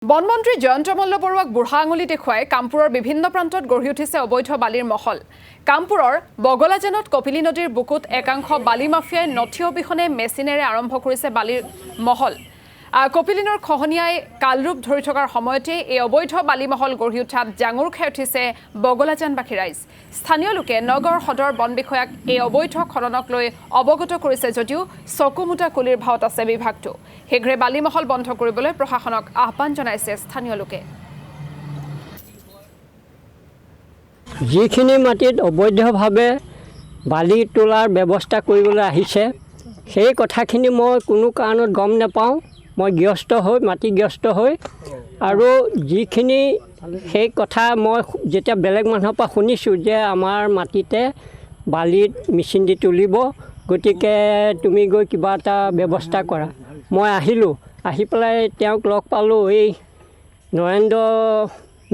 বনমন্ত্ৰী জয়ন্ত মল্ল বৰুৱাক বুঢ়া আঙুলি দেখুৱাই কামপুৰৰ বিভিন্ন প্ৰান্তত গঢ়ি উঠিছে অবৈধ বালিৰ মহল। কামপুৰৰ বগলাজানত কপিলী নদীৰ বুকুত একাংশ বালি মাফিয়াই নথি অবিহনে মেচিনেৰে আৰম্ভ কৰিছে বালিৰ মহল। কপিলীনৰ খহনীয়াই কালৰূপ ধৰি থকাৰ সময়তে এই অবৈধ বালি মহল গঢ়ি উঠাত জাঙুৰ খাই উঠিছে বগলাজানবাসী ৰাইজ। স্থানীয় লোকে নগৰ সদৰ বন বিষয়াক এই অবৈধ খননক লৈ অৱগত কৰিছে যদিও চকুমুটা কুলিৰ ভাৱত আছে বিভাগটো। শীঘ্ৰে বালি মহল বন্ধ কৰিবলৈ প্ৰশাসনক আহ্বান জনাইছে স্থানীয় লোকে। যিখিনি মাটিত অবৈধভাৱে বালি তোলাৰ ব্যৱস্থা কৰিবলৈ আহিছে সেই কথাখিনি মই কোনো কাৰণত গম নাপাওঁ। মই মাটিগ্ৰস্ত হৈ আৰু যিখিনি সেই কথা মই যেতিয়া বেলেগ মানুহৰ পৰা শুনিছোঁ যে আমাৰ মাটিতে বালিত মেচিন দি তুলিব, গতিকে তুমি গৈ কিবা এটা ব্যৱস্থা কৰা। মই আহিলোঁ, আহি পেলাই তেওঁক লগ পালোঁ, এই নৰেন্দ্ৰ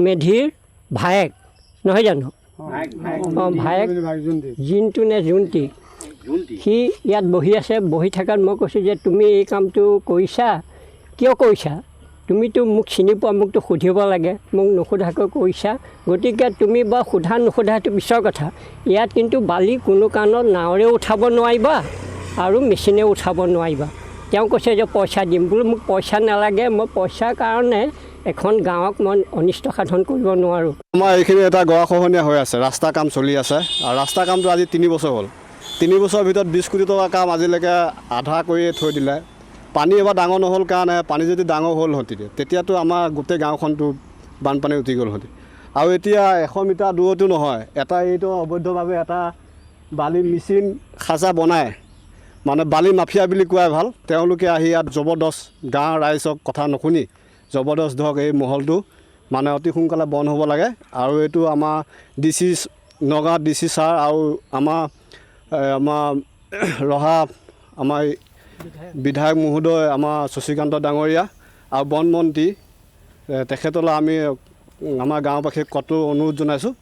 মেধিৰ ভায়েক নহয় জানো? ভায়েক জিন্তু নে জুন্তি, সি ইয়াত বহি আছে। বহি থকাত মই কৈছোঁ যে তুমি এই কামটো কৰিছা, কিয় কৰিছা? তুমিতো মোক চিনি পোৱা, মোকতো সুধিব লাগে, মোক নুসুধাকৈ কৰিছা। গতিকে তুমি বা সোধা নুসুধা সেইটো পিছৰ কথা। ইয়াত কিন্তু বালি কোনো কাৰণত নাৱেৰেও উঠাব নোৱাৰিবা আৰু মেচিনেও উঠাব নোৱাৰিবা। তেওঁ কৈছে যে পইচা দিম। বোলো মোক পইচা নালাগে, মই পইচাৰ কাৰণে এখন গাঁৱক মই অনিষ্ট সাধন কৰিব নোৱাৰোঁ। আমাৰ এইখিনি এটা গৰাখহনীয়া হৈ আছে, ৰাস্তা কাম চলি আছে আৰু ৰাস্তা কামটো আজি 3 বছৰ হ'ল। 3 বছৰৰ ভিতৰত 20 কোটি টকা কাম আজিলৈকে আধা কৰিয়ে থৈ দিলে। পানী এবাৰ ডাঙৰ নহ'ল কাৰণে, পানী যদি ডাঙৰ হ'লহেঁতি তেতিয়াতো আমাৰ গোটেই গাঁওখনটো বানপানী উঠি গ'লহেঁতি। আৰু এতিয়া 100 মিটাৰ দূৰতো নহয়, এইটো অবৈধভাৱে এটা বালি মেচিন খাঁচা বনায়, মানে বালি মাফিয়া বুলি কোৱাই ভাল। তেওঁলোকে আহি ইয়াত জবৰদস্ত গাঁৱৰ ৰাইজক কথা নুশুনি জবৰদস্ত ধৰক এই মহলটো মানে অতি সোনকালে বন্ধ হ'ব লাগে। আৰু এইটো আমাৰ নগাঁও DC ছাৰ আৰু আমাৰ ৰহা আমাৰ বিধায়ক মহোদয় আমাৰ শশীকান্ত ডাঙৰীয়া আৰু বন মন্ত্ৰী তেখেতলৈ আমি আমাৰ গাঁওবাসীক কঠোৰ অনুৰোধ জনাইছোঁ।